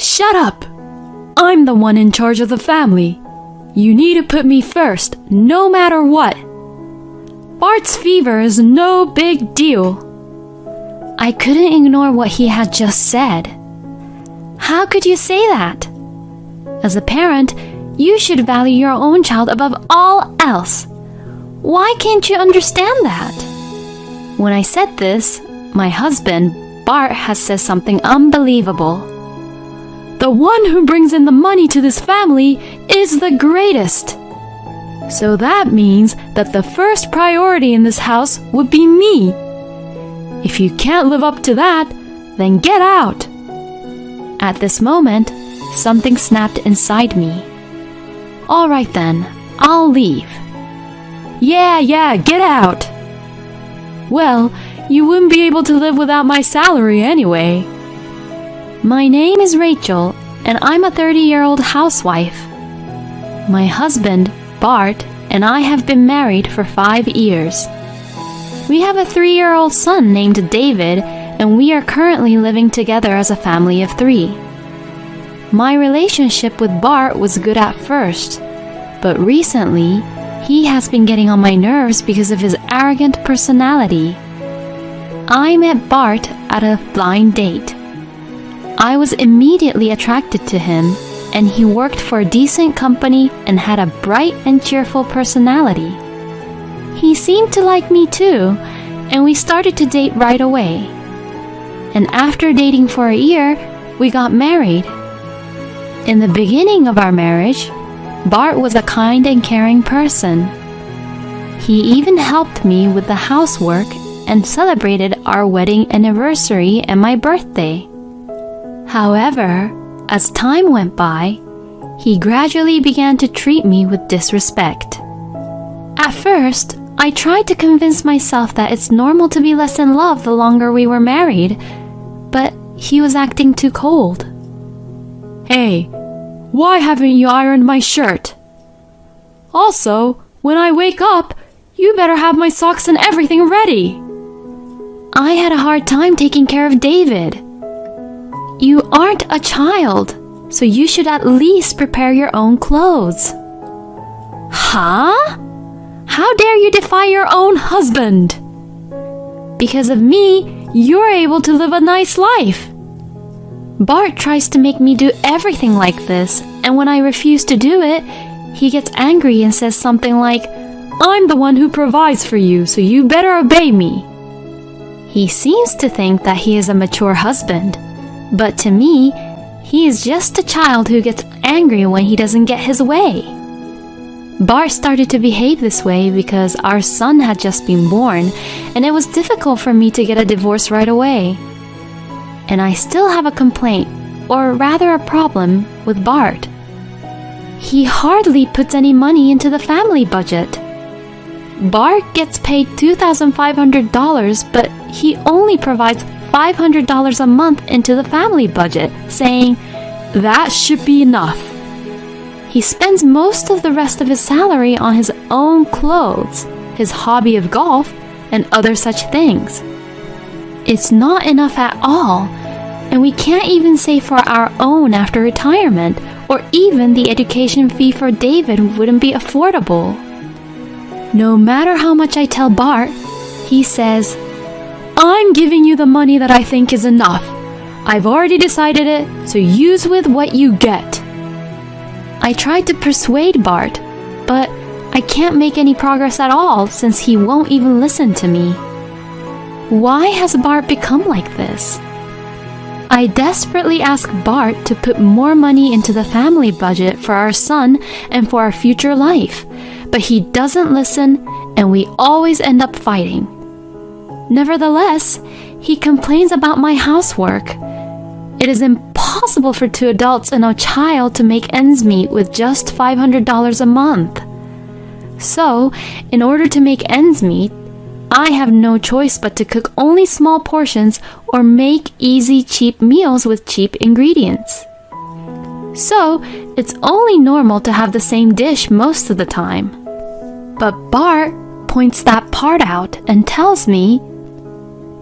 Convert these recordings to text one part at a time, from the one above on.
Shut up! I'm the one in charge of the family. You need to put me first, no matter what. Bart's fever is no big deal. I couldn't ignore what he had just said. How could you say that? As a parent, you should value your own child above all else. Why can't you understand that? When I said this, my husband, Bart, has said something unbelievable. The one who brings in the money to this family is the greatest. So that means that the first priority in this house would be me. If you can't live up to that, then get out. At this moment, something snapped inside me. All right then, I'll leave. Yeah, get out. Well, you wouldn't be able to live without my salary anyway. My name is Rachel, and I'm a 30-year-old housewife. My husband, Bart, and I have been married for 5 years. We have a 3-year-old son named David, and we are currently living together as a family of 3. My relationship with Bart was good at first, but recently, he has been getting on my nerves because of his arrogant personality. I met Bart at a blind date. I was immediately attracted to him, and he worked for a decent company and had a bright and cheerful personality. He seemed to like me too, and we started to date right away. And after dating for a year, we got married. In the beginning of our marriage, Bart was a kind and caring person. He even helped me with the housework and celebrated our wedding anniversary and my birthday. However, as time went by, he gradually began to treat me with disrespect. At first, I tried to convince myself that it's normal to be less in love the longer we were married, but he was acting too cold. Hey, why haven't you ironed my shirt? Also, when I wake up, you better have my socks and everything ready. I had a hard time taking care of David. You aren't a child, so you should at least prepare your own clothes. Huh? How dare you defy your own husband? Because of me, you're able to live a nice life. Bart tries to make me do everything like this, and when I refuse to do it, he gets angry and says something like, I'm the one who provides for you, so you better obey me. He seems to think that he is a mature husband, but to me, he is just a child who gets angry when he doesn't get his way. Bart started to behave this way because our son had just been born, and it was difficult for me to get a divorce right away. And I still have a complaint, or rather a problem, with Bart. He hardly puts any money into the family budget. Bart gets paid $2,500, but he only provides $500 a month into the family budget, saying, that should be enough. He spends most of the rest of his salary on his own clothes, his hobby of golf, and other such things. It's not enough at all, and we can't even save for our own after retirement, or even the education fee for David wouldn't be affordable. No matter how much I tell Bart, he says, I'm giving you the money that I think is enough. I've already decided it, so use with what you get. I tried to persuade Bart, but I can't make any progress at all since he won't even listen to me. Why has Bart become like this? I desperately ask Bart to put more money into the family budget for our son and for our future life, but he doesn't listen, and we always end up fighting. Nevertheless, he complains about my housework. It is impossible for 2 adults and a child to make ends meet with just $500 a month. So, in order to make ends meet, I have no choice but to cook only small portions or make easy, cheap meals with cheap ingredients. So, it's only normal to have the same dish most of the time. But Bart points that part out and tells me,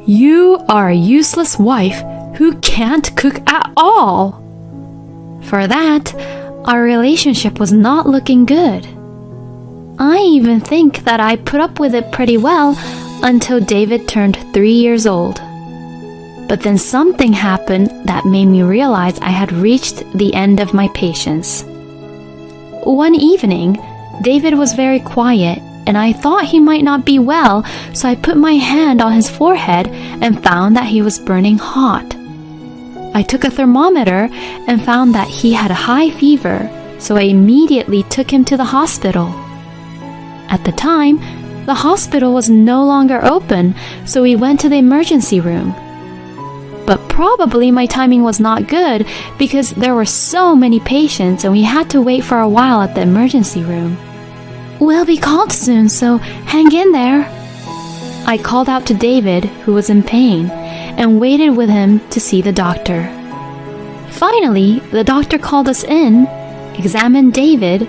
you are a useless wife who can't cook at all. For that, our relationship was not looking good. I even think that I put up with it pretty well until David turned 3 years old. But then something happened that made me realize I had reached the end of my patience. One evening, David was very quiet, and I thought he might not be well, so I put my hand on his forehead and found that he was burning hot. I took a thermometer and found that he had a high fever, so I immediately took him to the hospital. At the time, the hospital was no longer open, so we went to the emergency room. But probably my timing was not good because there were so many patients and we had to wait for a while at the emergency room. We'll be called soon, so hang in there. I called out to David, who was in pain, and waited with him to see the doctor. Finally, the doctor called us in, examined David,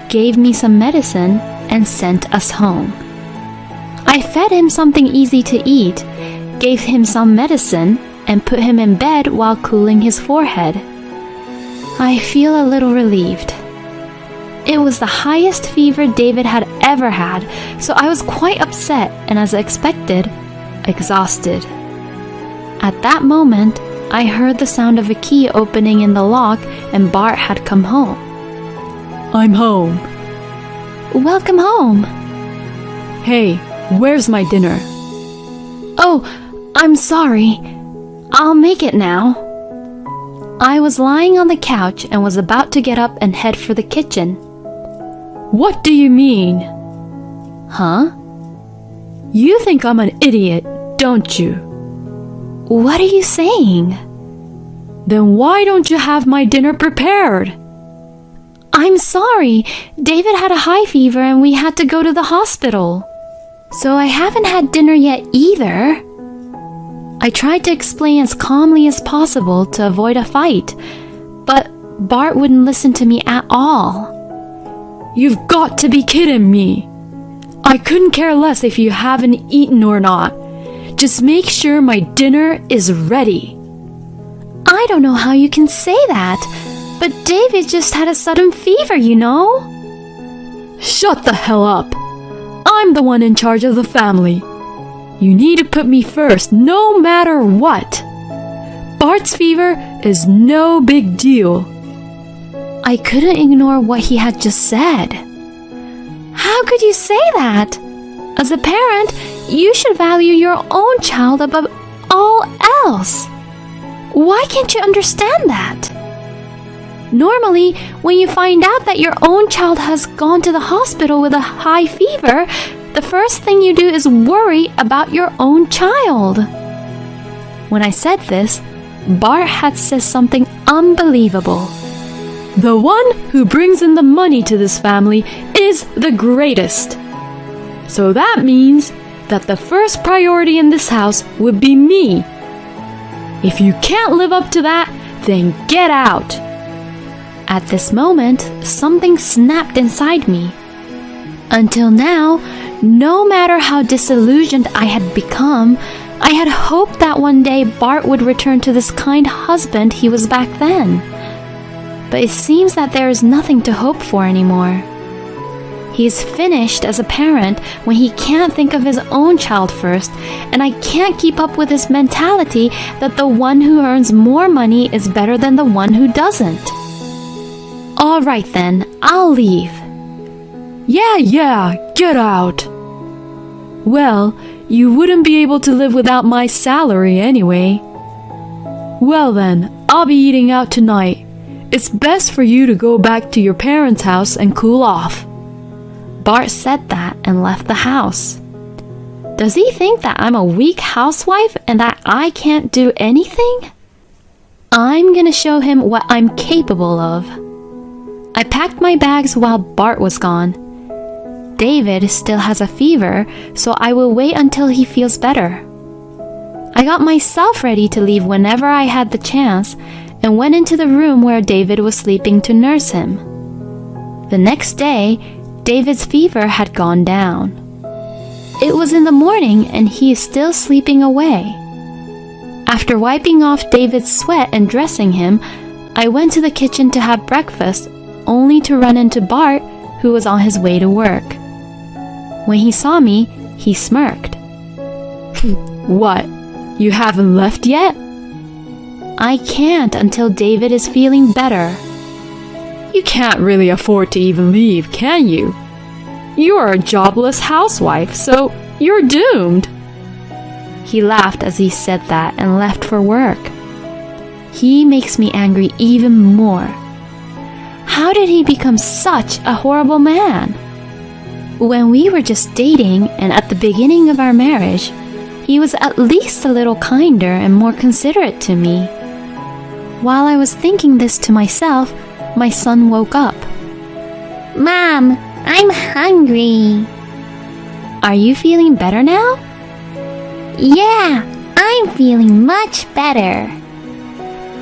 gave me some medicine, and sent us home. I fed him something easy to eat, gave him some medicine, and put him in bed while cooling his forehead. I feel a little relieved. It was the highest fever David had ever had, so I was quite upset and, as expected, exhausted. At that moment, I heard the sound of a key opening in the lock and Bart had come home. I'm home. Welcome home. Hey, where's my dinner? Oh, I'm sorry. I'll make it now. I was lying on the couch and was about to get up and head for the kitchen. What do you mean? Huh? You think I'm an idiot, don't you? What are you saying? Then why don't you have my dinner prepared? I'm sorry. David had a high fever and we had to go to the hospital. So I haven't had dinner yet either. I tried to explain as calmly as possible to avoid a fight, but Bart wouldn't listen to me at all. You've got to be kidding me. I couldn't care less if you haven't eaten or not. Just make sure my dinner is ready. I don't know how you can say that, but David just had a sudden fever, you know? Shut the hell up. I'm the one in charge of the family. You need to put me first, no matter what. Bart's fever is no big deal. I couldn't ignore what he had just said. How could you say that? As a parent, you should value your own child above all else. Why can't you understand that? Normally, when you find out that your own child has gone to the hospital with a high fever, the first thing you do is worry about your own child. When I said this, Bart had said something unbelievable. The one who brings in the money to this family is the greatest. So that means that the first priority in this house would be me. If you can't live up to that, then get out. At this moment, something snapped inside me. Until now, no matter how disillusioned I had become, I had hoped that one day Bart would return to this kind husband he was back then. But it seems that there is nothing to hope for anymore. He is finished as a parent when he can't think of his own child first, and I can't keep up with his mentality that the one who earns more money is better than the one who doesn't. All right then, I'll leave. Yeah, get out. Well, you wouldn't be able to live without my salary anyway. Well then, I'll be eating out tonight. It's best for you to go back to your parents' house and cool off. Bart said that and left the house. Does he think that I'm a weak housewife and that I can't do anything? I'm gonna show him what I'm capable of. I packed my bags while Bart was gone. David still has a fever, so I will wait until he feels better. I got myself ready to leave whenever I had the chance and went into the room where David was sleeping to nurse him. The next day, David's fever had gone down. It was in the morning and he is still sleeping away. After wiping off David's sweat and dressing him, I went to the kitchen to have breakfast, only to run into Bart, who was on his way to work. When he saw me, he smirked. What? You haven't left yet? I can't until David is feeling better. You can't really afford to even leave, can you? You are a jobless housewife, so you're doomed. He laughed as he said that and left for work. He makes me angry even more. How did he become such a horrible man? When we were just dating and at the beginning of our marriage, he was at least a little kinder and more considerate to me. While I was thinking this to myself, my son woke up. Mom, I'm hungry. Are you feeling better now? Yeah, I'm feeling much better.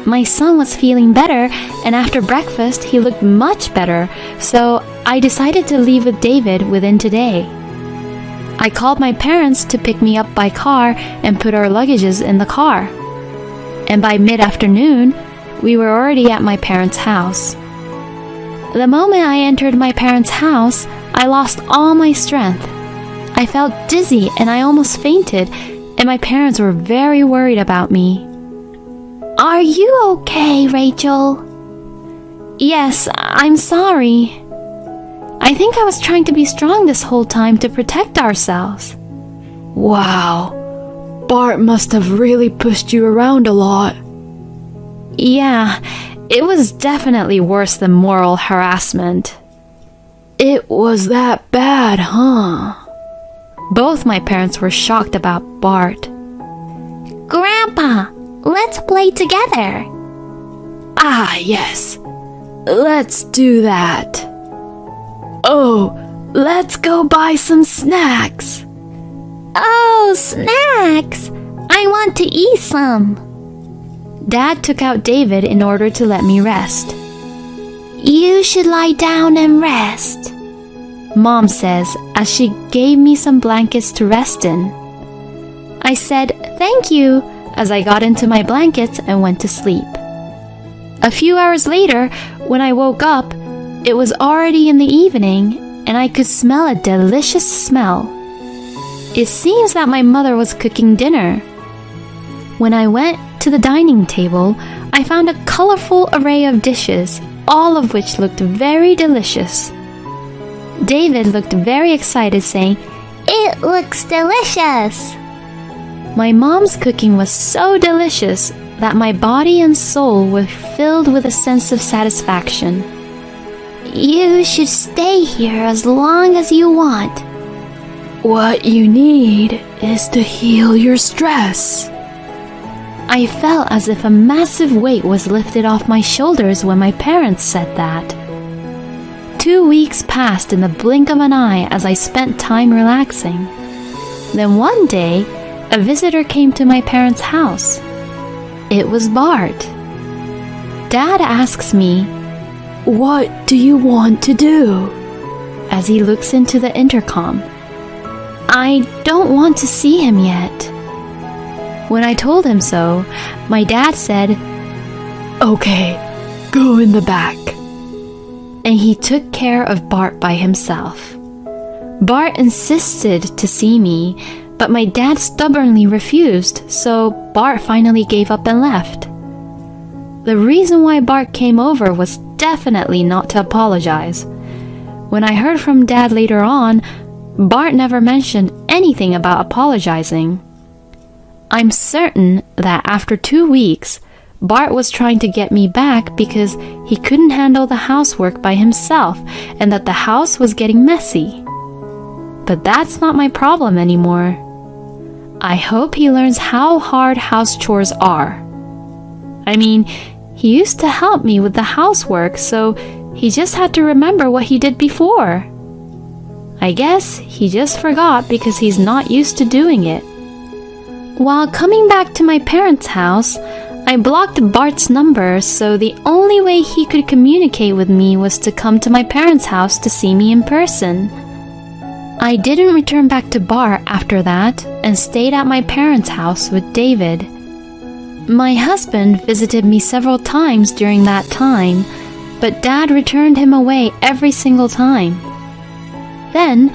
My son was feeling better, and after breakfast, he looked much better, so I decided to leave with David within today. I called my parents to pick me up by car and put our luggages in the car. And by mid-afternoon, we were already at my parents' house. The moment I entered my parents' house, I lost all my strength. I felt dizzy and I almost fainted, and my parents were very worried about me. Are you okay, Rachel? Yes, I'm sorry. I think I was trying to be strong this whole time to protect ourselves. Wow, Bart must have really pushed you around a lot. Yeah, it was definitely worse than moral harassment. It was that bad, huh? Both my parents were shocked about Bart. Grandpa, let's play together. Ah, yes. Let's do that. Oh, let's go buy some snacks. Oh, snacks! I want to eat some. Dad took out David in order to let me rest. You should lie down and rest, Mom says as she gave me some blankets to rest in. I said thank you as I got into my blankets and went to sleep. A few hours later, when I woke up, it was already in the evening and I could smell a delicious smell. It seems that my mother was cooking dinner. When I went to the dining table, I found a colorful array of dishes, all of which looked very delicious. David looked very excited, saying, "It looks delicious." My mom's cooking was so delicious that my body and soul were filled with a sense of satisfaction. You should stay here as long as you want. What you need is to heal your stress. I felt as if a massive weight was lifted off my shoulders when my parents said that. 2 weeks passed in the blink of an eye as I spent time relaxing. Then one day, a visitor came to my parents' house. It was Bart. Dad asks me, "What do you want to do?" as he looks into the intercom. I don't want to see him yet. When I told him so, my dad said, "Okay, go in the back." And he took care of Bart by himself. Bart insisted to see me, but my dad stubbornly refused, so Bart finally gave up and left. The reason why Bart came over was definitely not to apologize. When I heard from Dad later on, Bart never mentioned anything about apologizing. I'm certain that after 2 weeks, Bart was trying to get me back because he couldn't handle the housework by himself and that the house was getting messy. But that's not my problem anymore. I hope he learns how hard house chores are. I mean, he used to help me with the housework, so he just had to remember what he did before. I guess he just forgot because he's not used to doing it. While coming back to my parents' house, I blocked Bart's number, so the only way he could communicate with me was to come to my parents' house to see me in person. I didn't return back to Bart after that and stayed at my parents' house with David. My husband visited me several times during that time, but Dad returned him away every single time. Then,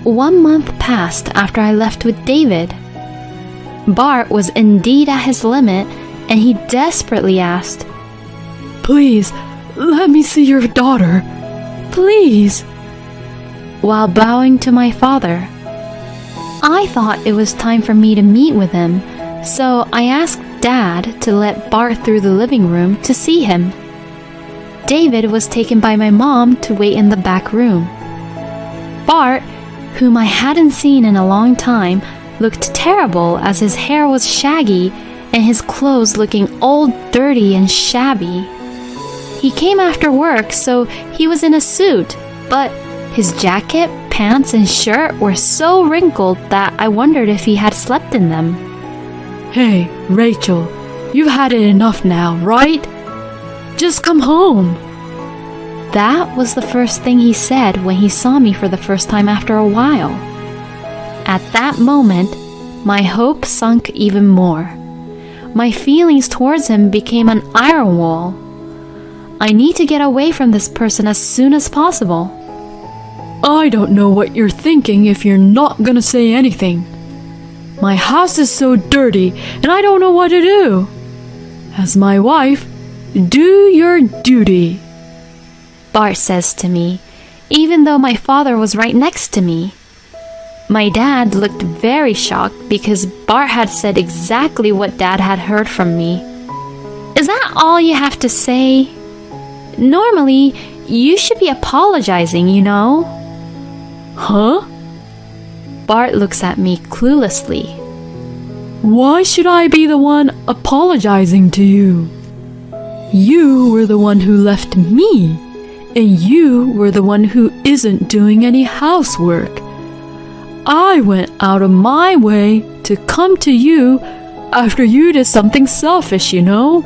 1 month passed after I left with David. Bart was indeed at his limit, and he desperately asked, Please, let me see your daughter. Please. while bowing to my father. I thought it was time for me to meet with him, so I asked Dad to let Bart through the living room to see him. David was taken by my mom to wait in the back room. Bart, whom I hadn't seen in a long time, looked terrible as his hair was shaggy and his clothes looking old, dirty, and shabby. He came after work, so he was in a suit, but his jacket, pants, and shirt were so wrinkled that I wondered if he had slept in them. Hey, Rachel, you've had it enough now, right? Just come home. That was the first thing he said when he saw me for the first time after a while. At that moment, my hope sunk even more. My feelings towards him became an iron wall. I need to get away from this person as soon as possible. I don't know what you're thinking if you're not gonna say anything. My house is so dirty and I don't know what to do. As my wife, do your duty, Bart says to me, even though my father was right next to me. My dad looked very shocked because Bart had said exactly what Dad had heard from me. Is that all you have to say? Normally, you should be apologizing, you know? Huh? Bart looks at me cluelessly. Why should I be the one apologizing to you? You were the one who left me, and you were the one who isn't doing any housework. I went out of my way to come to you after you did something selfish, you know?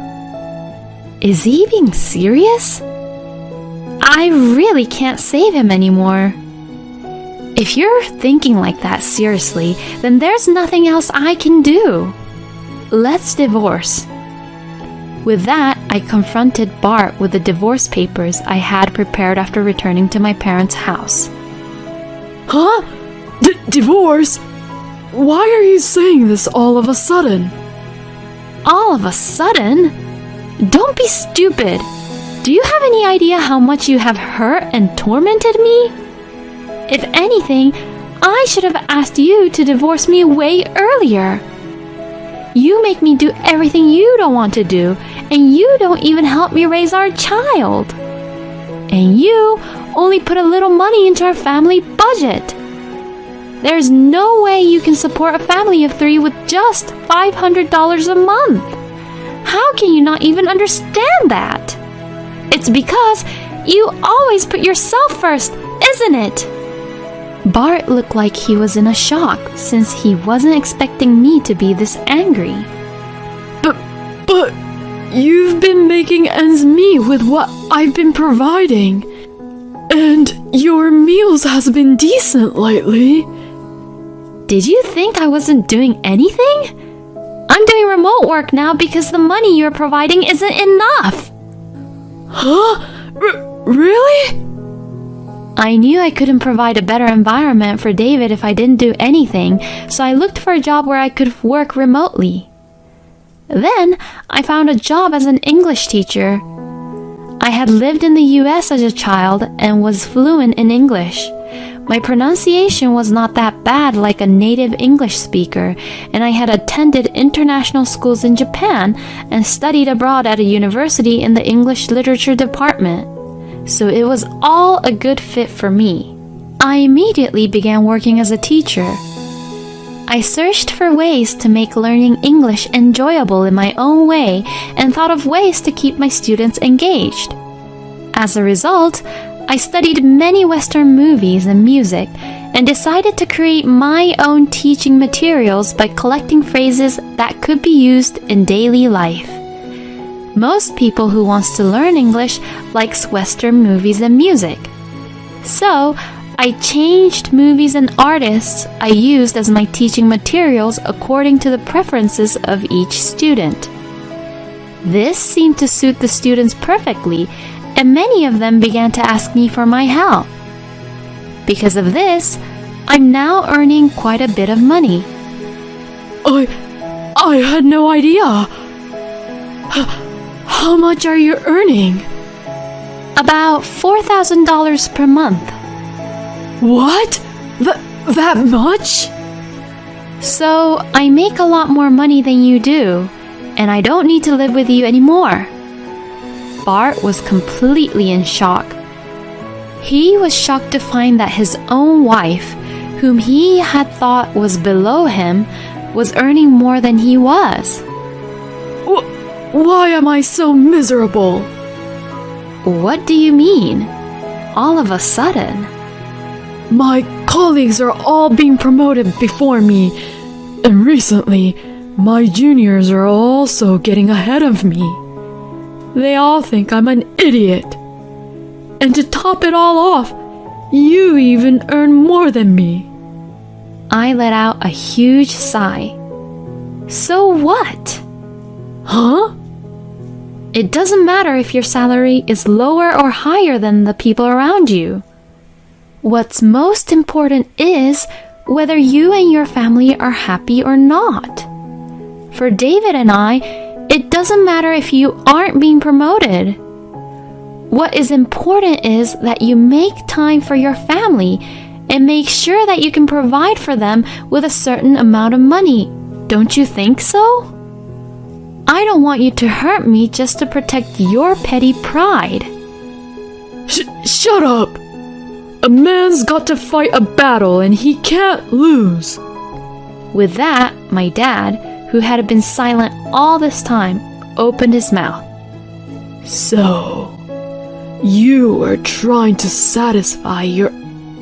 Is he being serious? I really can't save him anymore. If you're thinking like that seriously, then there's nothing else I can do. Let's divorce. With that, I confronted Bart with the divorce papers I had prepared after returning to my parents' house. Huh? Divorce? Why are you saying this all of a sudden? All of a sudden? Don't be stupid. Do you have any idea how much you have hurt and tormented me? If anything, I should have asked you to divorce me way earlier. You make me do everything you don't want to do, and you don't even help me raise our child. And you only put a little money into our family budget. There's no way you can support a family of 3 with just $500 a month. How can you not even understand that? It's because you always put yourself first, isn't it? Bart looked like he was in a shock since he wasn't expecting me to be this angry. But you've been making ends meet with what I've been providing. And your meals has been decent lately. Did you think I wasn't doing anything? I'm doing remote work now because the money you're providing isn't enough. Huh? Really? I knew I couldn't provide a better environment for David if I didn't do anything, so I looked for a job where I could work remotely. Then I found a job as an English teacher. I had lived in the US as a child and was fluent in English. My pronunciation was not that bad like a native English speaker, and I had attended international schools in Japan and studied abroad at a university in the English literature department. So it was all a good fit for me. I immediately began working as a teacher. I searched for ways to make learning English enjoyable in my own way and thought of ways to keep my students engaged. As a result, I studied many Western movies and music and decided to create my own teaching materials by collecting phrases that could be used in daily life. Most people who wants to learn English likes Western movies and music. So, I changed movies and artists I used as my teaching materials according to the preferences of each student. This seemed to suit the students perfectly, and many of them began to ask me for my help. Because of this, I'm now earning quite a bit of money. I had no idea. How much are you earning? About $4,000 per month. What? That much? So I make a lot more money than you do, and I don't need to live with you anymore. Bart was completely in shock. He was shocked to find that his own wife, whom he had thought was below him, was earning more than he was. Why am I so miserable? What do you mean? All of a sudden? My colleagues are all being promoted before me, and recently, my juniors are also getting ahead of me. They all think I'm an idiot. And to top it all off, you even earn more than me. I let out a huge sigh. So what? Huh? It doesn't matter if your salary is lower or higher than the people around you. What's most important is whether you and your family are happy or not. For David and I, it doesn't matter if you aren't being promoted. What is important is that you make time for your family and make sure that you can provide for them with a certain amount of money. Don't you think so? I don't want you to hurt me just to protect your petty pride. Shut up! A man's got to fight a battle and he can't lose. With that, my dad, who had been silent all this time, opened his mouth. So, you are trying to satisfy your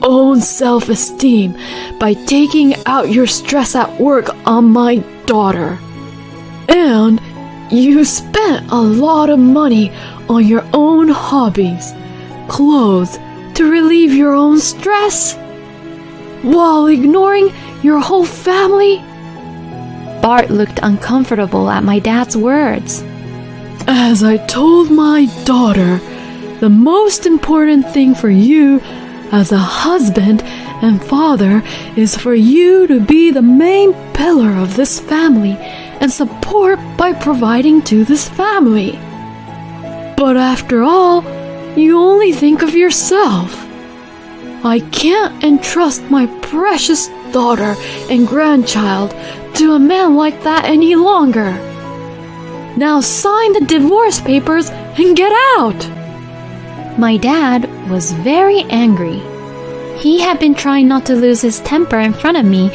own self-esteem by taking out your stress at work on my daughter. And you spent a lot of money on your own hobbies, clothes, to relieve your own stress, while ignoring your whole family? Bart looked uncomfortable at my dad's words. As I told my daughter, the most important thing for you as a husband and father is for you to be the main pillar of this family and support by providing to this family. But after all, you only think of yourself. I can't entrust my precious daughter and grandchild to a man like that any longer. Now sign the divorce papers and get out. My dad was very angry. He had been trying not to lose his temper in front of me,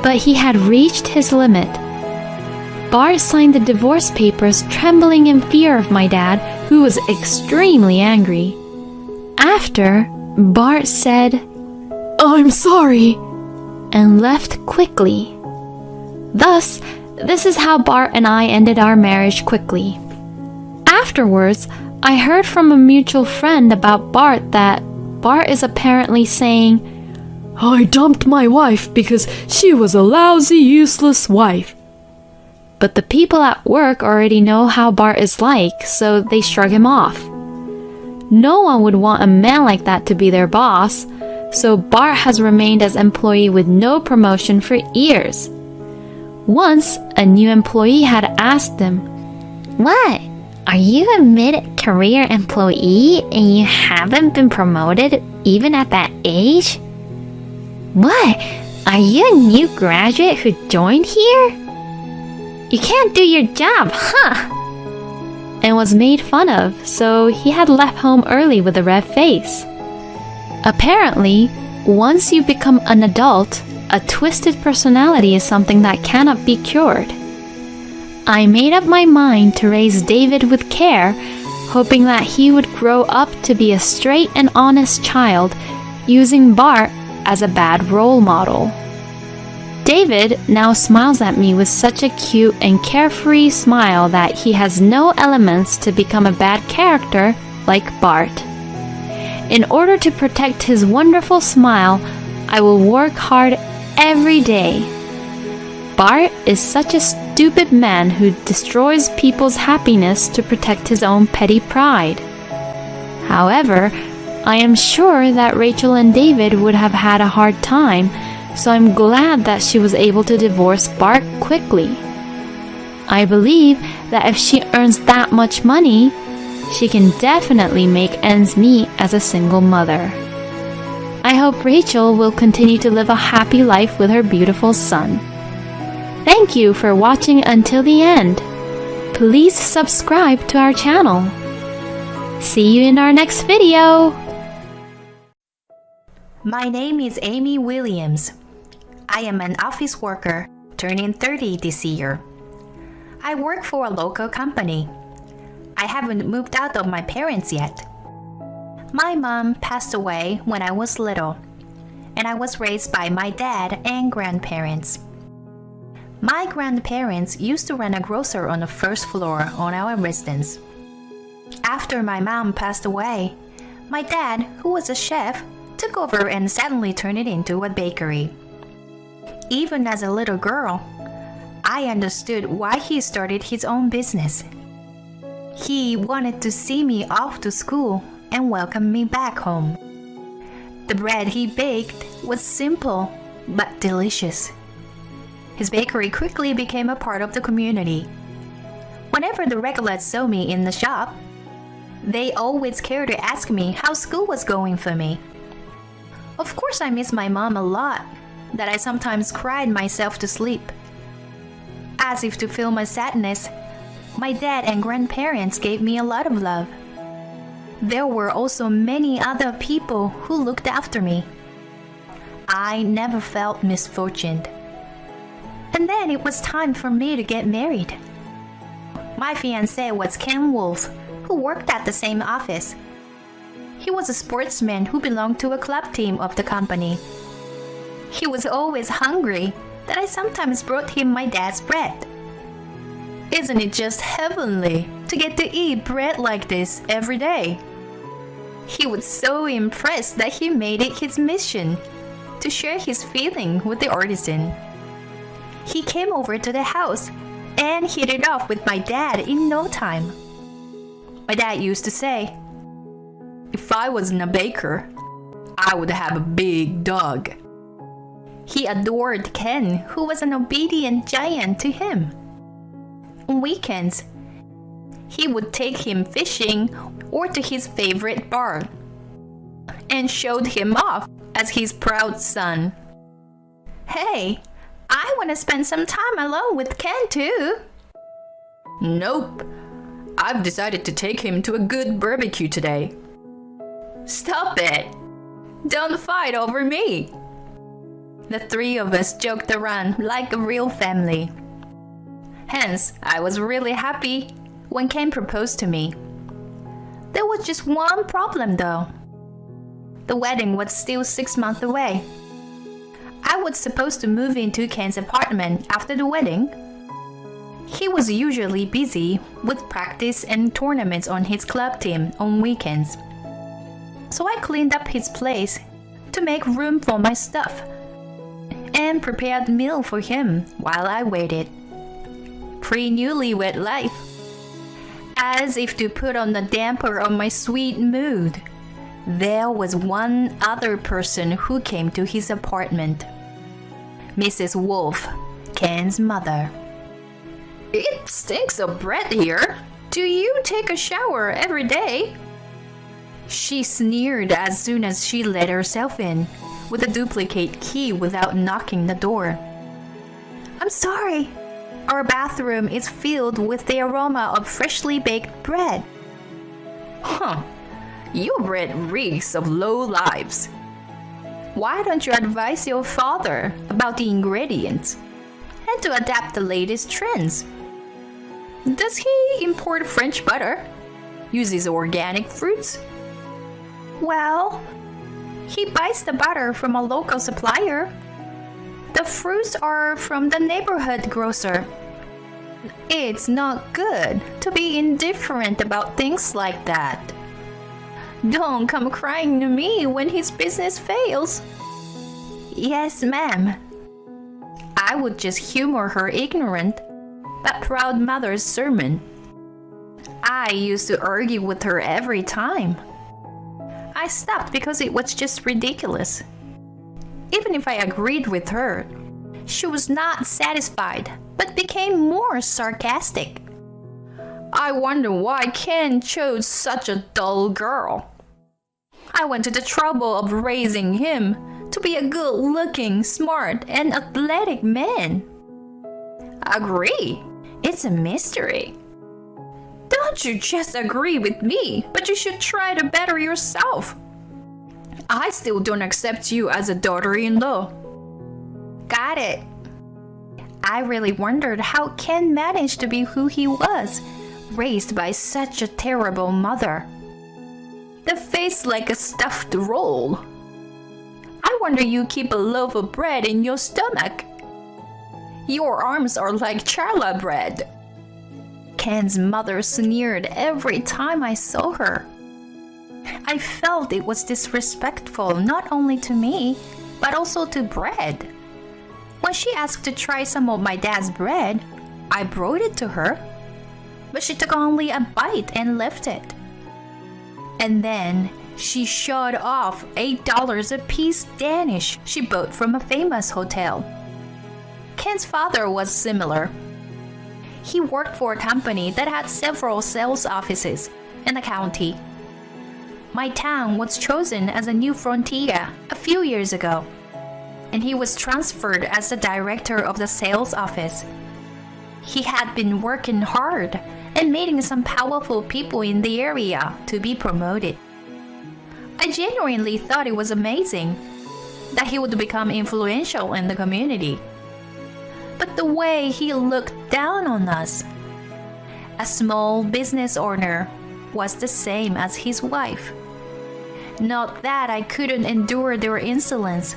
but he had reached his limit. Bart signed the divorce papers, trembling in fear of my dad, who was extremely angry. After, Bart said, "I'm sorry," and left quickly. Thus, this is how Bart and I ended our marriage quickly. Afterwards, I heard from a mutual friend about Bart that Bart is apparently saying, "I dumped my wife because she was a lousy, useless wife." But the people at work already know how Bart is like, so they shrug him off. No one would want a man like that to be their boss, so Bart has remained as employee with no promotion for years. Once, a new employee had asked him, "What? Are you a mid-career employee and you haven't been promoted even at that age? What? Are you a new graduate who joined here? You can't do your job, huh?" And was made fun of, so he had left home early with a red face. Apparently, once you become an adult, a twisted personality is something that cannot be cured. I made up my mind to raise David with care, hoping that he would grow up to be a straight and honest child, using Bart as a bad role model. David now smiles at me with such a cute and carefree smile that he has no elements to become a bad character like Bart. In order to protect his wonderful smile, I will work hard every day. Bart is such a stupid man who destroys people's happiness to protect his own petty pride. However, I am sure that Rachel and David would have had a hard time, so I'm glad that she was able to divorce Bart quickly. I believe that if she earns that much money, she can definitely make ends meet as a single mother. I hope Rachel will continue to live a happy life with her beautiful son. Thank you for watching until the end. Please subscribe to our channel. See you in our next video. My name is Amy Williams. I am an office worker, turning 30 this year. I work for a local company. I haven't moved out of my parents yet. My mom passed away when I was little, and I was raised by my dad and grandparents. My grandparents used to run a grocer on the first floor on our residence. After my mom passed away, my dad, who was a chef, took over and suddenly turned it into a bakery. Even as a little girl, I understood why he started his own business. He wanted to see me off to school and welcome me back home. The bread he baked was simple but delicious. His bakery quickly became a part of the community. Whenever the regulars saw me in the shop, they always cared to ask me how school was going for me. Of course, I miss my mom a lot, that I sometimes cried myself to sleep. As if to feel my sadness, my dad and grandparents gave me a lot of love. There were also many other people who looked after me. I never felt misfortuned. And then it was time for me to get married. My fiancé was Ken Wolf, who worked at the same office. He was a sportsman who belonged to a club team of the company. He was always hungry that I sometimes brought him my dad's bread. Isn't it just heavenly to get to eat bread like this every day? He was so impressed that he made it his mission to share his feeling with the artisan. He came over to the house and hit it off with my dad in no time. My dad used to say, "If I wasn't a baker, I would have a big dog." He adored Ken, who was an obedient giant to him. On weekends, he would take him fishing or to his favorite bar and showed him off as his proud son. "Hey, I want to spend some time alone with Ken too." "Nope. I've decided to take him to a good barbecue today." "Stop it. Don't fight over me." The three of us joked around like a real family. Hence, I was really happy when Ken proposed to me. There was just one problem though. The wedding was still 6 months away. I was supposed to move into Ken's apartment after the wedding. He was usually busy with practice and tournaments on his club team on weekends. So I cleaned up his place to make room for my stuff and prepared a meal for him while I waited. Pre-newlywed life. As if to put on the damper on my sweet mood, there was one other person who came to his apartment. Mrs. Wolf, Ken's mother. "It stinks of bread here. Do you take a shower every day?" She sneered as soon as she let herself in, with a duplicate key without knocking the door. "I'm sorry. Our bathroom is filled with the aroma of freshly baked bread." "Huh. Your bread reeks of low lives. Why don't you advise your father about the ingredients and to adapt the latest trends? Does he import French butter? Uses organic fruits?" "Well, he buys the butter from a local supplier. The fruits are from the neighborhood grocer. It's not good to be indifferent about things like that. Don't come crying to me when his business fails." "Yes, ma'am." I would just humor her ignorant but proud mother's sermon. I used to argue with her every time. I stopped because it was just ridiculous. Even if I agreed with her, she was not satisfied but became more sarcastic. I wonder why Ken chose such a dull girl. I went to the trouble of raising him to be a good-looking, smart, and athletic man. Agree. It's a mystery. Don't you just agree with me, but you should try to better yourself. I still don't accept you as a daughter-in-law. Got it. I really wondered how Ken managed to be who he was, raised by such a terrible mother. The face like a stuffed roll. I wonder you keep a loaf of bread in your stomach. Your arms are like challah bread. Ken's mother sneered every time I saw her. I felt it was disrespectful not only to me, but also to bread. When she asked to try some of my dad's bread, I brought it to her, but she took only a bite and left it. And then she showed off $8 a piece Danish she bought from a famous hotel. Ken's father was similar. He worked for a company that had several sales offices in the county. My town was chosen as a new frontier a few years ago, and he was transferred as the director of the sales office. He had been working hard and meeting some powerful people in the area to be promoted. I genuinely thought it was amazing that he would become influential in the community. But the way he looked down on us, a small business owner, was the same as his wife. Not that I couldn't endure their insolence,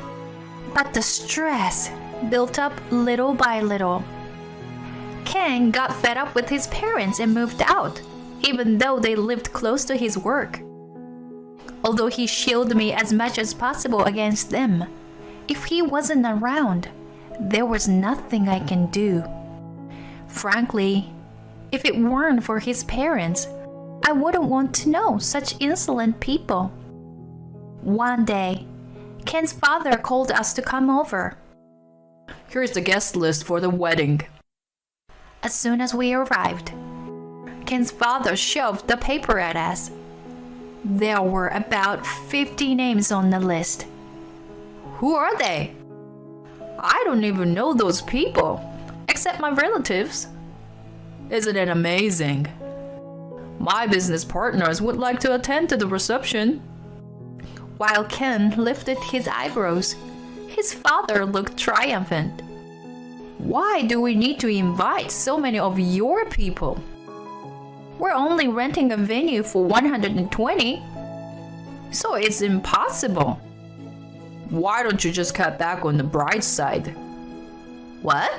but the stress built up little by little. Ken got fed up with his parents and moved out, even though they lived close to his work. Although he shielded me as much as possible against them, if he wasn't around, there was nothing I can do. Frankly, if it weren't for his parents, I wouldn't want to know such insolent people. One day, Ken's father called us to come over. Here's the guest list for the wedding. As soon as we arrived, Ken's father shoved the paper at us. There were about 50 names on the list. Who are they? I don't even know those people, except my relatives. Isn't it amazing? My business partners would like to attend to the reception. While Ken lifted his eyebrows, his father looked triumphant. Why do we need to invite so many of your people? We're only renting a venue for 120, so it's impossible. Why don't you just cut back on the bride's side? What?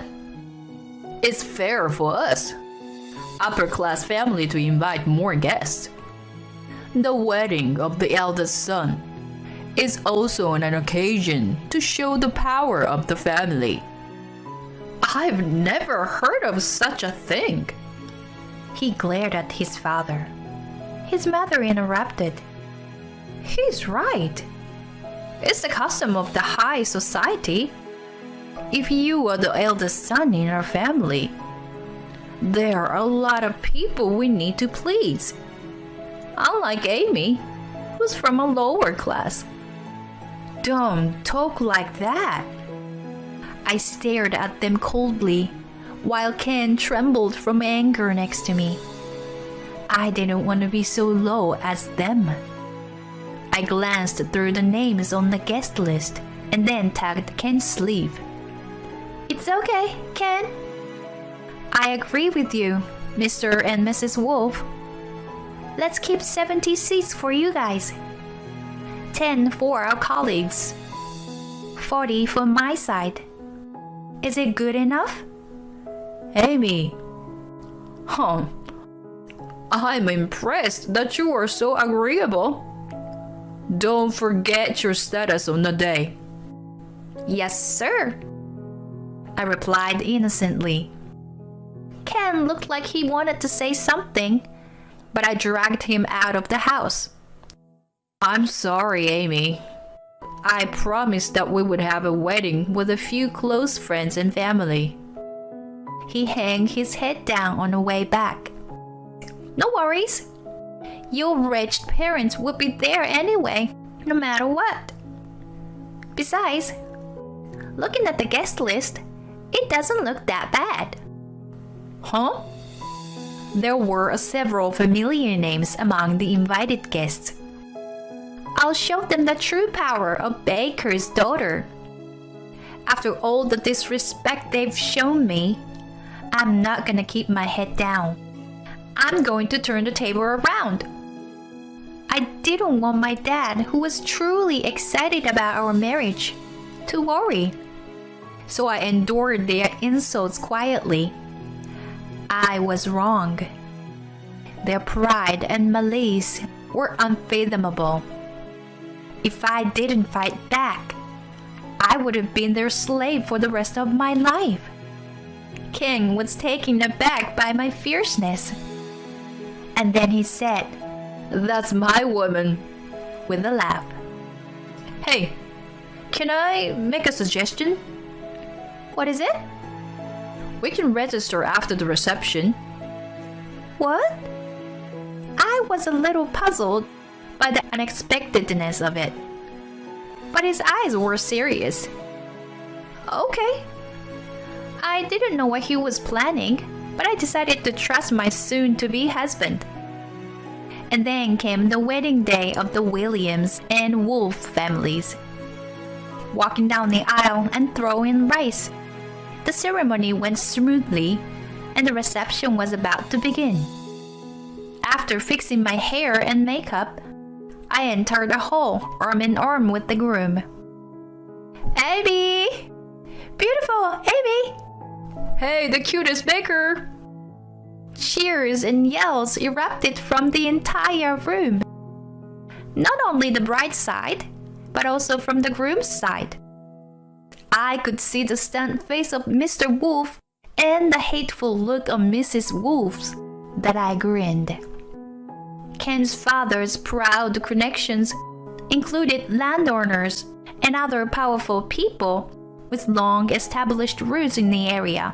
It's fair for us, upper-class family, to invite more guests. The wedding of the eldest son is also an occasion to show the power of the family. I've never heard of such a thing. He glared at his father. His mother interrupted. He's right. It's the custom of the high society. If you are the eldest son in our family, there are a lot of people we need to please. Unlike Amy, who's from a lower class. Don't talk like that. I stared at them coldly, while Ken trembled from anger next to me. I didn't want to be so low as them. I glanced through the names on the guest list and then tugged Ken's sleeve. It's okay, Ken. I agree with you, Mr. and Mrs. Wolf. Let's keep 70 seats for you guys. 10 for our colleagues. 40 for my side. Is it good enough? Amy. I'm impressed that you are so agreeable. Don't forget your status on the day. Yes, sir. I replied innocently. Ken looked like he wanted to say something, but I dragged him out of the house. I'm sorry, Amy. I promised that we would have a wedding with a few close friends and family. He hung his head down on the way back. No worries. Your rich parents would be there anyway, no matter what. Besides, looking at the guest list, it doesn't look that bad. Huh? There were several familiar names among the invited guests. I'll show them the true power of Baker's daughter. After all the disrespect they've shown me, I'm not gonna keep my head down. I'm going to turn the table around. I didn't want my dad, who was truly excited about our marriage, to worry. So I endured their insults quietly. I was wrong. Their pride and malice were unfathomable. If I didn't fight back, I would have been their slave for the rest of my life. King was taken aback by my fierceness. And then he said, "That's my woman," with a laugh. Hey, can I make a suggestion? What is it? We can register after the reception. What? I was a little puzzled by the unexpectedness of it. But his eyes were serious. Okay. I didn't know what he was planning, but I decided to trust my soon-to-be husband. And then came the wedding day of the Williams and Wolf families. Walking down the aisle and throwing rice. The ceremony went smoothly, and the reception was about to begin. After fixing my hair and makeup, I entered the hall, arm in arm with the groom. Abby! Beautiful, Abby! Hey, the cutest Baker! Cheers and yells erupted from the entire room. Not only the bride's side, but also from the groom's side. I could see the stunned face of Mr. Wolf and the hateful look on Mrs. Wolf's, that I grinned. Ken's father's proud connections included landowners and other powerful people with long-established roots in the area.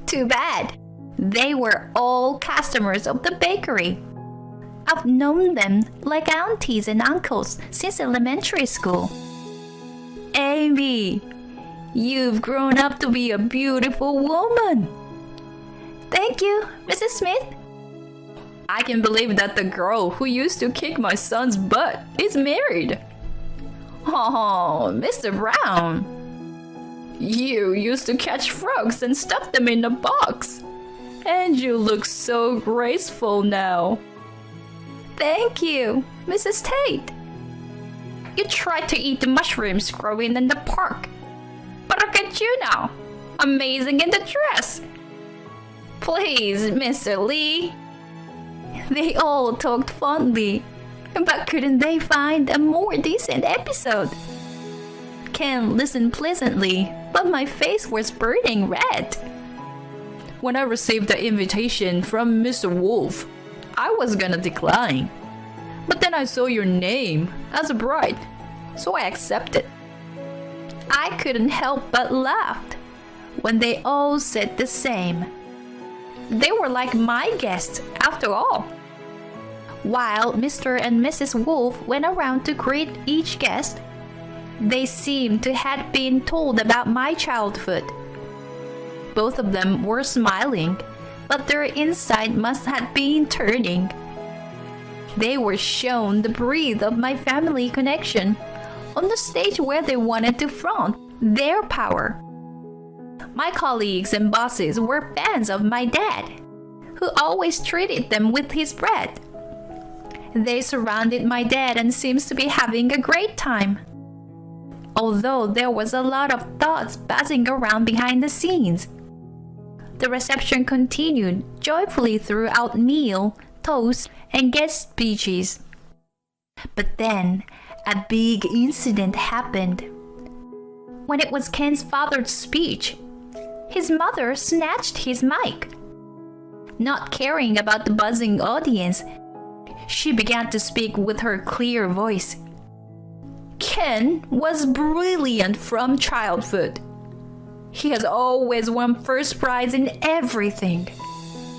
Too bad. They were all customers of the bakery. I've known them like aunties and uncles since elementary school. Amy, you've grown up to be a beautiful woman. Thank you, Mrs. Smith. I can believe that the girl who used to kick my son's butt is married. Oh, Mr. Brown. You used to catch frogs and stuff them in a box. And you look so graceful now. Thank you, Mrs. Tate. You tried to eat the mushrooms growing in the park. But look at you now. Amazing in the dress. Please, Mr. Lee. They all talked fondly. But couldn't they find a more decent episode? Ken listened pleasantly, but my face was burning red. When I received the invitation from Mr. Wolf, I was gonna decline. But then I saw your name as a bride, so I accepted. I couldn't help but laugh when they all said the same. They were like my guests, after all. While Mr. and Mrs. Wolf went around to greet each guest, they seemed to have been told about my childhood. Both of them were smiling, but their inside must have been turning. They were shown the breadth of my family connection on the stage where they wanted to flaunt their power. My colleagues and bosses were fans of my dad, who always treated them with his bread. They surrounded my dad and seems to be having a great time. Although there was a lot of thoughts buzzing around behind the scenes. The reception continued joyfully throughout meal, toast, and guest speeches. But then, a big incident happened. When it was Ken's father's speech, his mother snatched his mic. Not caring about the buzzing audience, she began to speak with her clear voice. Ken was brilliant from childhood. He has always won first prize in everything.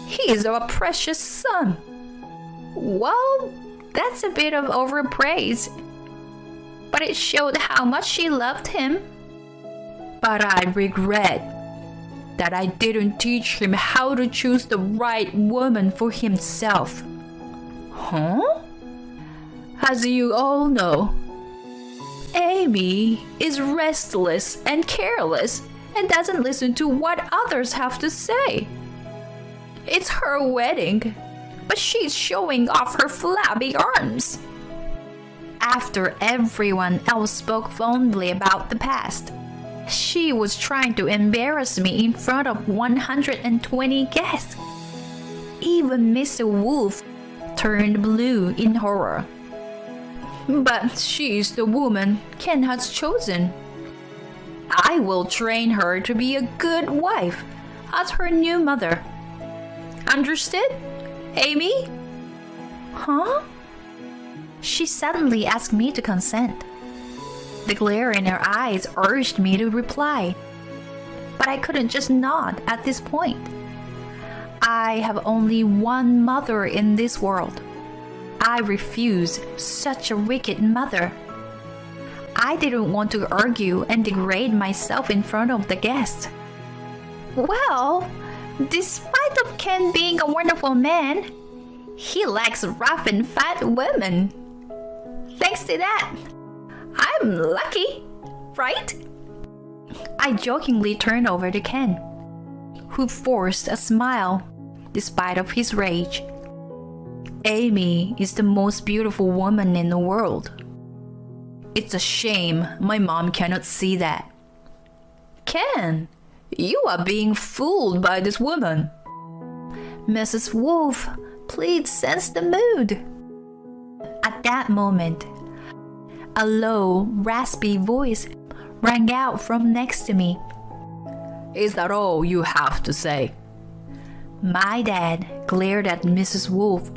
He is our precious son. Well, that's a bit of overpraise, but it showed how much she loved him. But I regret that I didn't teach him how to choose the right woman for himself. Huh? As you all know, Amy is restless and careless and doesn't listen to what others have to say. It's her wedding, but she's showing off her flabby arms. After everyone else spoke fondly about the past, she was trying to embarrass me in front of 120 guests. Even Mr. Wolf turned blue in horror. But she's the woman Ken has chosen. I will train her to be a good wife as her new mother. Understood, Amy? Huh? She suddenly asked me to consent. The glare in her eyes urged me to reply, but I couldn't just nod at this point. I have only one mother in this world. I refuse such a wicked mother. I didn't want to argue and degrade myself in front of the guests. Well, despite of Ken being a wonderful man, he likes rough and fat women. Thanks to that, I'm lucky, right? I jokingly turned over to Ken, who forced a smile despite of his rage. Amy is the most beautiful woman in the world. It's a shame my mom cannot see that. Ken, you are being fooled by this woman. Mrs. Wolf, please sense the mood. At that moment, a low, raspy voice rang out from next to me. Is that all you have to say? My dad glared at Mrs. Wolf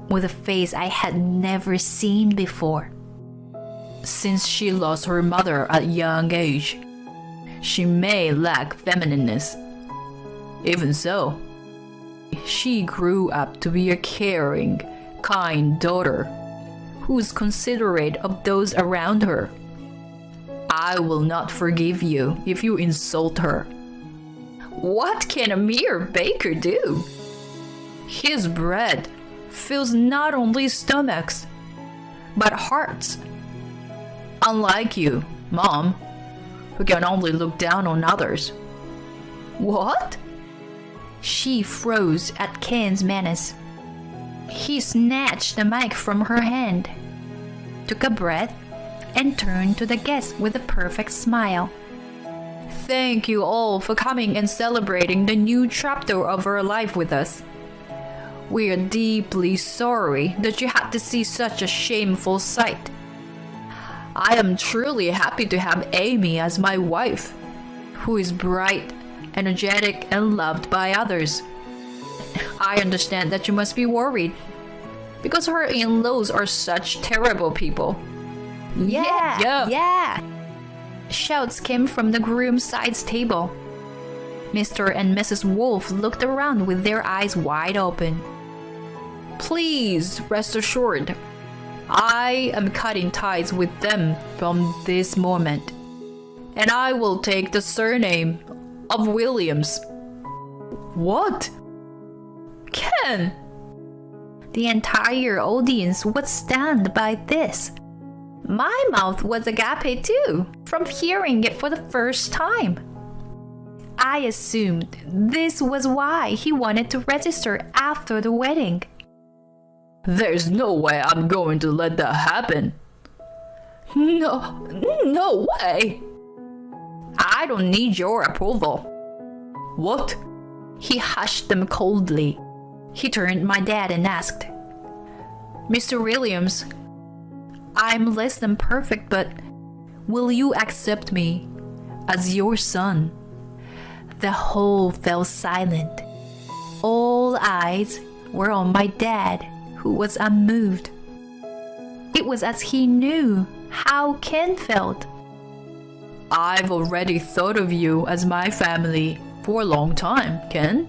with a face I had never seen before. Since she lost her mother at a young age, she may lack feminineness. Even so, she grew up to be a caring, kind daughter who is considerate of those around her. I will not forgive you if you insult her. What can a mere baker do? His bread fills not only stomachs, but hearts. Unlike you, Mom, who can only look down on others. What? She froze at Ken's menace. He snatched the mic from her hand, took a breath, and turned to the guests with a perfect smile. Thank you all for coming and celebrating the new chapter of our life with us. We are deeply sorry that you had to see such a shameful sight. I am truly happy to have Amy as my wife, who is bright, energetic, and loved by others. I understand that you must be worried, because her in-laws are such terrible people. Yeah! Shouts came from the groom's side table. Mr. and Mrs. Wolf looked around with their eyes wide open. Please rest assured, I am cutting ties with them from this moment, and I will take the surname of Williams. What? Ken! The entire audience was stunned by this. My mouth was agape too, from hearing it for the first time. I assumed this was why he wanted to register after the wedding. There's no way I'm going to let that happen. No way. I don't need your approval. What? He hushed them coldly. He turned to my dad and asked, Mr. Williams, I'm less than perfect, but will you accept me as your son." The whole fell silent. All eyes were on my dad, who was unmoved. It was as he knew how Ken felt. "I've already thought of you as my family for a long time, Ken.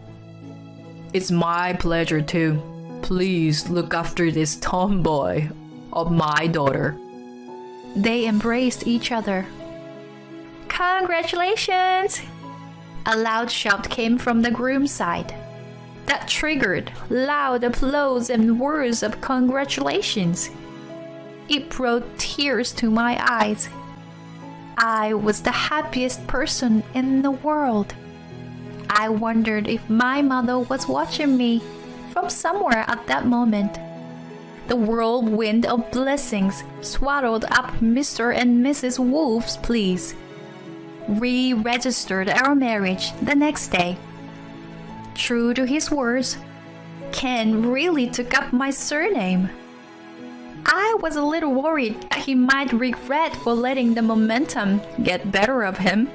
It's my pleasure to. Please look after this tomboy of my daughter." They embraced each other. "Congratulations!" A loud shout came from the groom's side. That triggered loud applause and words of congratulations. It brought tears to my eyes. I was the happiest person in the world. I wondered if my mother was watching me from somewhere at that moment. The whirlwind of blessings swallowed up Mr. and Mrs. Wolf's pleas. We registered our marriage the next day. True to his words, Ken really took up my surname. I was a little worried that he might regret for letting the momentum get better of him,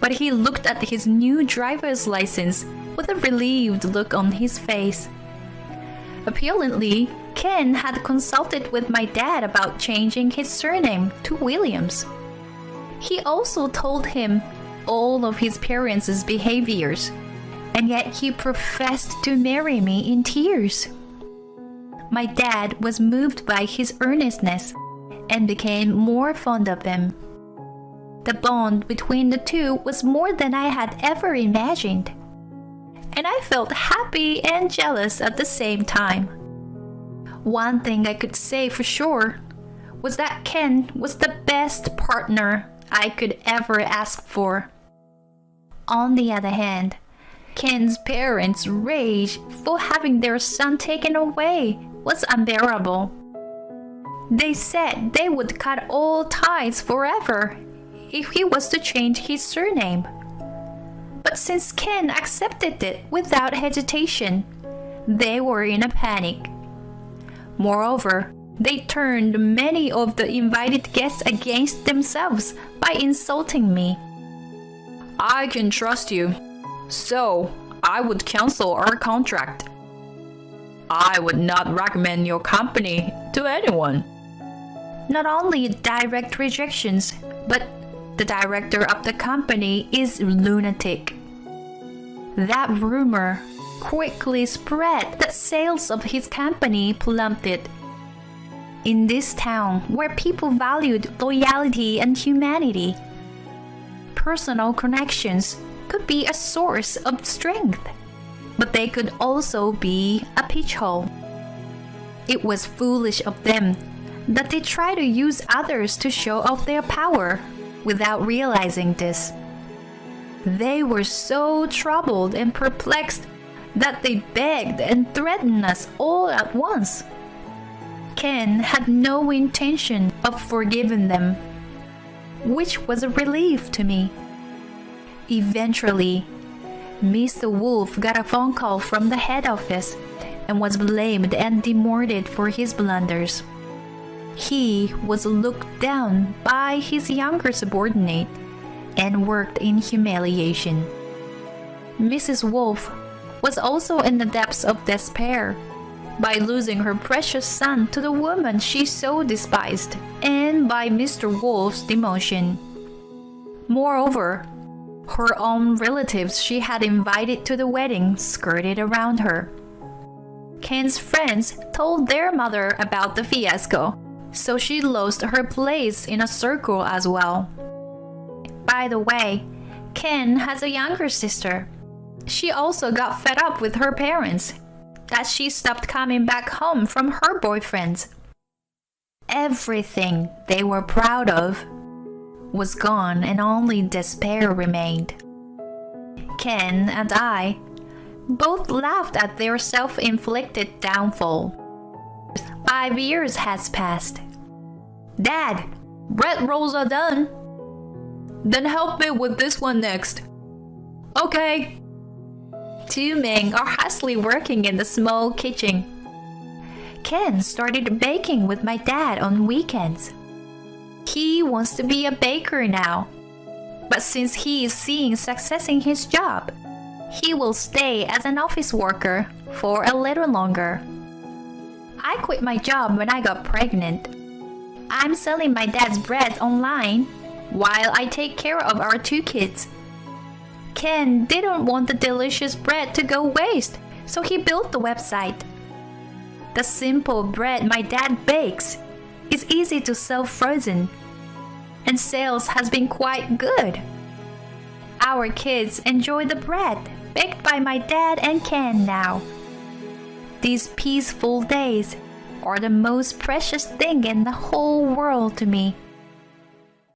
but he looked at his new driver's license with a relieved look on his face. Apparently, Ken had consulted with my dad about changing his surname to Williams. He also told him all of his parents' behaviors, and yet he professed to marry me in tears. My dad was moved by his earnestness and became more fond of him. The bond between the two was more than I had ever imagined, and I felt happy and jealous at the same time. One thing I could say for sure was that Ken was the best partner I could ever ask for. On the other hand, Ken's parents' rage for having their son taken away was unbearable. They said they would cut all ties forever if he was to change his surname. But since Ken accepted it without hesitation, they were in a panic. Moreover, they turned many of the invited guests against themselves by insulting me. "I can trust you, so I would cancel our contract. I would not recommend your company to anyone." Not only direct rejections, but the director of the company is lunatic. That rumor quickly spread that sales of his company plummeted. In this town where people valued loyalty and humanity, personal connections could be a source of strength, but they could also be a pitfall. It was foolish of them that they try to use others to show off their power without realizing this. They were so troubled and perplexed that they begged and threatened us all at once. Ken had no intention of forgiving them, which was a relief to me. Eventually, Mr. Wolf got a phone call from the head office and was blamed and demoted for his blunders. He was looked down by his younger subordinate and worked in humiliation. Mrs. Wolf was also in the depths of despair by losing her precious son to the woman she so despised, and by Mr. Wolf's demotion. Moreover, her own relatives she had invited to the wedding skirted around her. Ken's friends told their mother about the fiasco, so she lost her place in a circle as well. By the way, Ken has a younger sister. She also got fed up with her parents, that she stopped coming back home from her boyfriends. Everything they were proud of was gone and only despair remained. Ken and I both laughed at their self-inflicted downfall. 5 years has passed. "Dad, bread rolls are done." "Then help me with this one next." "Okay." Two men are hustily working in the small kitchen. Ken started baking with my dad on weekends. He wants to be a baker now. But since he is seeing success in his job, he will stay as an office worker for a little longer. I quit my job when I got pregnant. I'm selling my dad's bread online while I take care of our 2 kids. Ken didn't want the delicious bread to go waste, so he built the website. The simple bread my dad bakes is easy to sell frozen, and sales has been quite good. Our kids enjoy the bread baked by my dad and Ken now. These peaceful days are the most precious thing in the whole world to me.